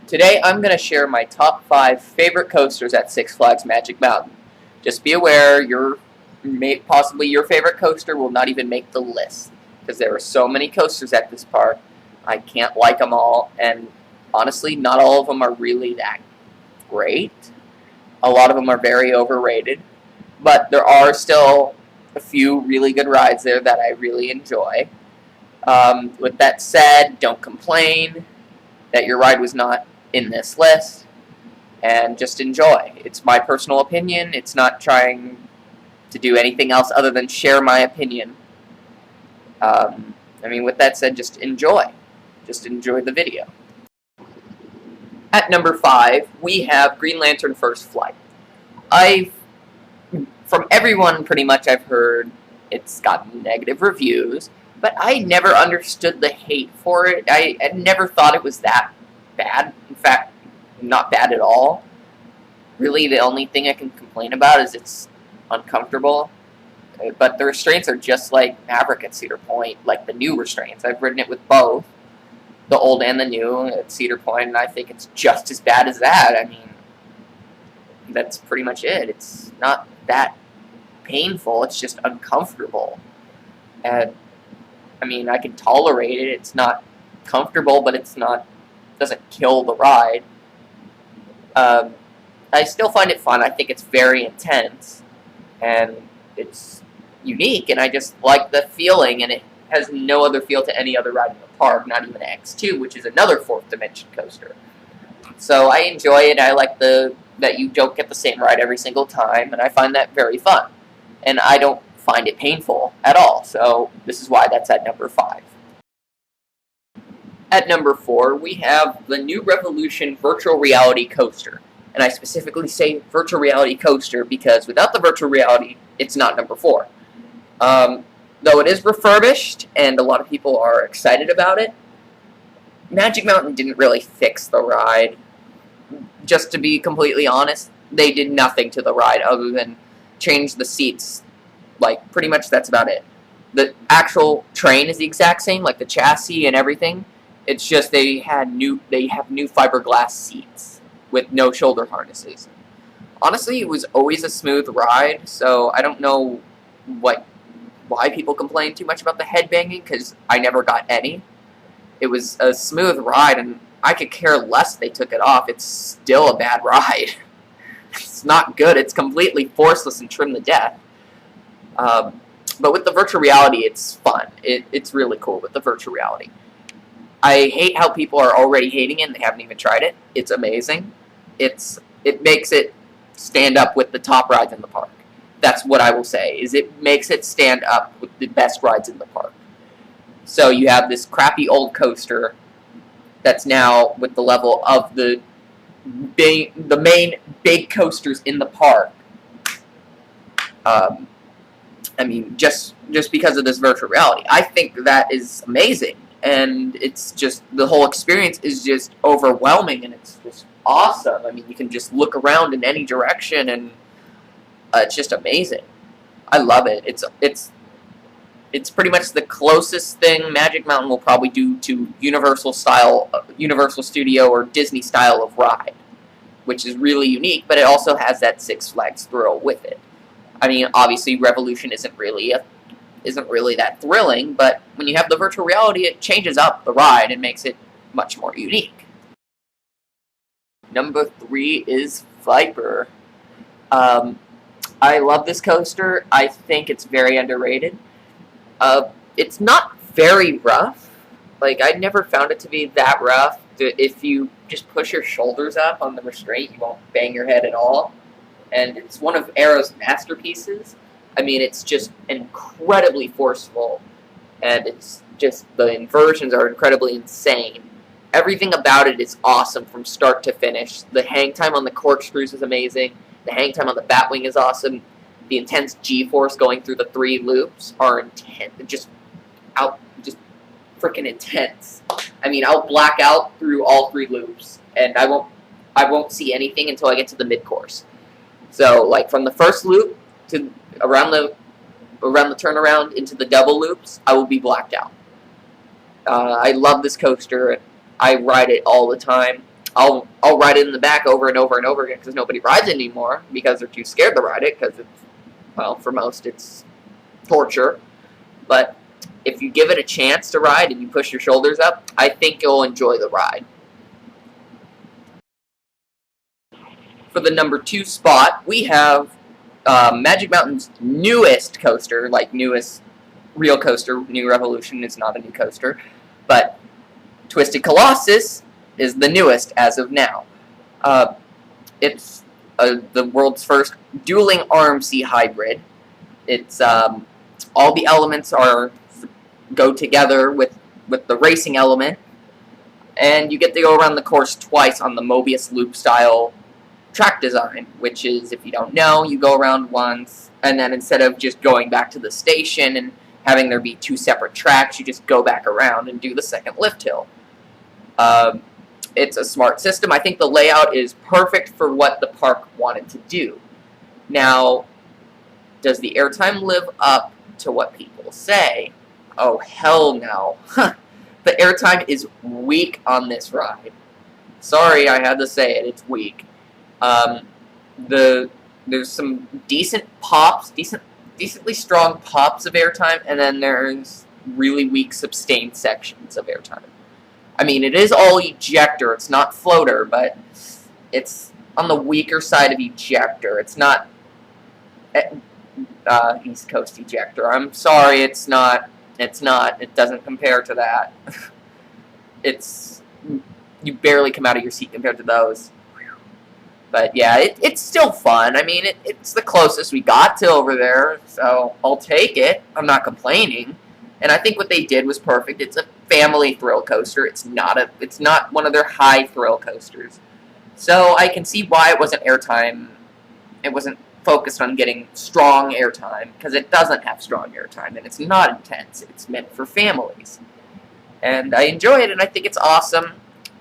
Today I'm going to share my top 5 favorite coasters at Six Flags Magic Mountain. Just be aware, possibly your favorite coaster will not even make the list, because there are so many coasters at this park. I can't like them all, and honestly, not all of them are really that great. A lot of them are very overrated, but there are still a few really good rides there that I really enjoy. With that said, don't complain that your ride was not in this list, and just enjoy. It's my personal opinion. It's not trying to do anything else other than share my opinion. With that said, just enjoy. Just enjoy the video. At number 5, we have Green Lantern First Flight. From everyone pretty much I've heard, it's gotten negative reviews, but I never understood the hate for it. I never thought it was that bad. In fact, not bad at all. Really, the only thing I can complain about is it's uncomfortable. But the restraints are just like Maverick at Cedar Point, like the new restraints. I've ridden it with both, the old and the new at Cedar Point, and I think it's just as bad as that. That's pretty much it. It's not that painful, it's just uncomfortable. And, I can tolerate it. It's not comfortable, but doesn't kill the ride. I still find it fun. I think it's very intense, and it's unique, and I just like the feeling, and it has no other feel to any other ride in the park, not even X2, which is another fourth dimension coaster. So I enjoy it. I like that you don't get the same ride every single time, and I find that very fun. And I don't find it painful at all, so this is why that's at number 5. At number 4, we have the New Revolution Virtual Reality Coaster. And I specifically say virtual reality coaster because without the virtual reality, it's not number 4. Though it is refurbished, and a lot of people are excited about it, Magic Mountain didn't really fix the ride. Just to be completely honest, they did nothing to the ride other than change the seats. Pretty much that's about it. The actual train is the exact same, like the chassis and everything. It's just they have new fiberglass seats with no shoulder harnesses. Honestly, it was always a smooth ride, so I don't know why people complain too much about the headbanging, because I never got any. It was a smooth ride, and I could care less they took it off. It's still a bad ride. It's not good. It's completely forceless and trimmed to death. But with the virtual reality, it's fun. It's really cool with the virtual reality. I hate how people are already hating it and they haven't even tried it. It's amazing. It makes it stand up with the top rides in the park. That's what I will say, is it makes it stand up with the best rides in the park. So you have this crappy old coaster that's now with the level of the main big coasters in the park. Just because of this virtual reality. I think that is amazing. And it's just, the whole experience is just overwhelming, and it's just awesome. You can just look around in any direction, and it's just amazing. I love it. It's pretty much the closest thing Magic Mountain will probably do to Universal Studio or Disney style of ride, which is really unique, but it also has that Six Flags thrill with it. Obviously Revolution isn't really that thrilling, but when you have the virtual reality, it changes up the ride and makes it much more unique. Number 3 is Viper. I love this coaster. I think it's very underrated. It's not very rough. I never found it to be that rough. If you just push your shoulders up on the restraint, you won't bang your head at all. And it's one of Arrow's masterpieces. It's just incredibly forceful, and it's just, the inversions are incredibly insane. Everything about it is awesome from start to finish. The hang time on the corkscrews is amazing. The hang time on the Batwing is awesome. The intense G-force going through the 3 loops are intense. Just freaking intense. I'll black out through all 3 loops, and I won't see anything until I get to the mid-course. So, from the first loop to around the turnaround into the double loops, I will be blacked out. I love this coaster. I ride it all the time. I'll ride it in the back over and over and over again because nobody rides it anymore because they're too scared to ride it because it's, well, for most it's torture. But if you give it a chance to ride and you push your shoulders up, I think you'll enjoy the ride. For the number 2 spot, we have Magic Mountain's newest coaster, like newest real coaster. New Revolution is not a new coaster, but Twisted Colossus is the newest as of now. It's the world's first dueling RMC hybrid. It's all the elements go together with the racing element, and you get to go around the course twice on the Mobius loop style track design, which is, if you don't know, you go around once, and then instead of just going back to the station and having there be 2 separate tracks, you just go back around and do the second lift hill. It's a smart system. I think the layout is perfect for what the park wanted to do. Now, does the airtime live up to what people say? Oh, hell no. The airtime is weak on this ride. Sorry, I had to say it. It's weak. There's some decent pops, decently strong pops of airtime, and then there's really weak sustained sections of airtime. I mean, it is all ejector, it's not floater, but it's on the weaker side of ejector. It's not East Coast ejector. I'm sorry, it's not. It doesn't compare to that. You barely come out of your seat compared to those. But yeah, it's still fun. I mean, it's the closest we got to over there, so I'll take it. I'm not complaining. And I think what they did was perfect. It's a family thrill coaster. It's not one of their high thrill coasters. So I can see why it wasn't airtime. It wasn't focused on getting strong airtime, because it doesn't have strong airtime, and it's not intense. It's meant for families. And I enjoy it, and I think it's awesome.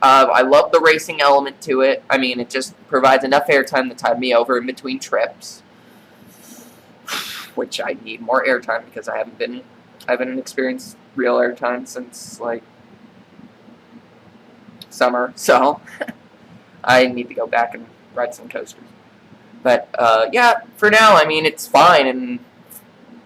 I love the racing element to it. I mean, it just provides enough airtime to tide me over in between trips, which I need more airtime because I haven't experienced real airtime since, like, summer, so I need to go back and ride some coasters. But, yeah, for now, I mean, it's fine, and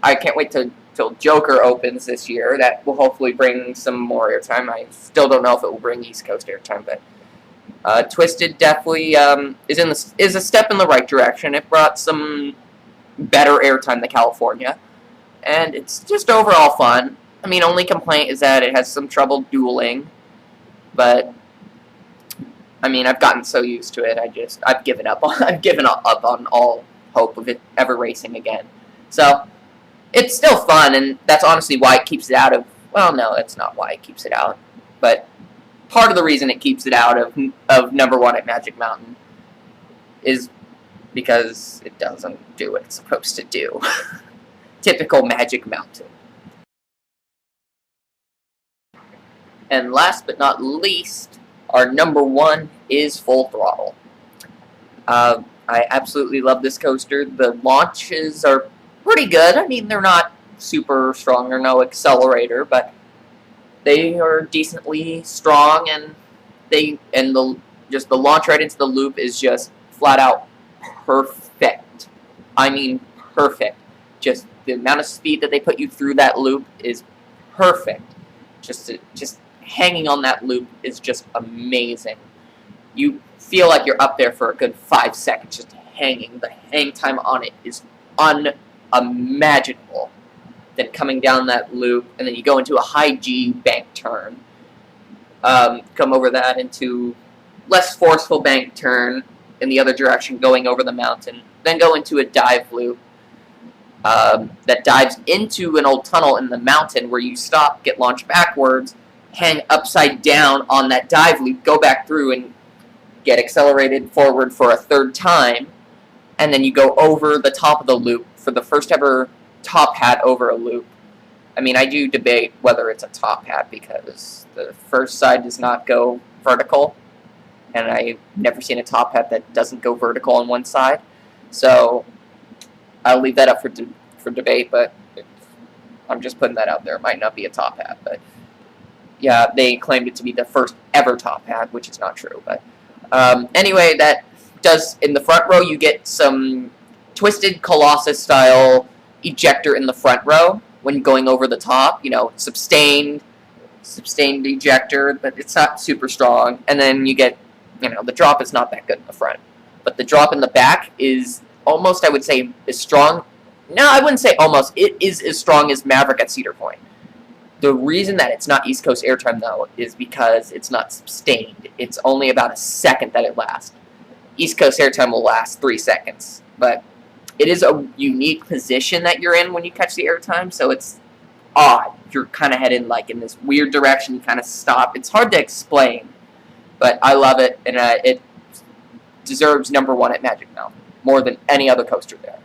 I can't wait till Joker opens this year. That will hopefully bring some more airtime. I still don't know if it will bring East Coast airtime, but Twisted definitely is a step in the right direction. It brought some better airtime to California, and it's just overall fun. I mean, only complaint is that it has some trouble dueling, but I mean, I've gotten so used to it. I've given up on all hope of it ever racing again. So it's still fun, and that's honestly why it keeps it out of. Well, no, that's not why it keeps it out, but part of the reason it keeps it out of number 1 at Magic Mountain is because it doesn't do what it's supposed to do. Typical Magic Mountain. And last but not least, our number 1 is Full Throttle. I absolutely love this coaster. The launches are pretty good. I mean, they're not super strong. They're no accelerator, but they are decently strong, and the launch right into the loop is just flat out perfect. I mean, perfect. Just the amount of speed that they put you through that loop is perfect. Just hanging on that loop is just amazing. You feel like you're up there for a good 5 seconds just hanging. The hang time on it is unimaginable. Then coming down that loop, and then you go into a high G bank turn. Come over that into less forceful bank turn in the other direction, going over the mountain. Then go into a dive loop that dives into an old tunnel in the mountain where you stop, get launched backwards, hang upside down on that dive loop, go back through and get accelerated forward for a 3rd time, and then you go over the top of the loop for the first ever top hat over a loop. I mean, I do debate whether it's a top hat because the first side does not go vertical, and I've never seen a top hat that doesn't go vertical on one side. So I'll leave that up for debate, but I'm just putting that out there. It might not be a top hat, but yeah, they claimed it to be the first ever top hat, which is not true. But Anyway, that does, in the front row, you get some twisted Colossus style ejector in the front row when going over the top. You know, sustained ejector, but it's not super strong. And then you get, you know, the drop is not that good in the front. But the drop in the back is almost, I would say, as strong. No, I wouldn't say almost. It is as strong as Maverick at Cedar Point. The reason that it's not East Coast airtime, though, is because it's not sustained. It's only about a second that it lasts. East Coast airtime will last 3 seconds. But it is a unique position that you're in when you catch the airtime, so it's odd. You're kind of heading like in this weird direction, you kind of stop. It's hard to explain, but I love it, and it deserves #1 at Magic Mountain, more than any other coaster there.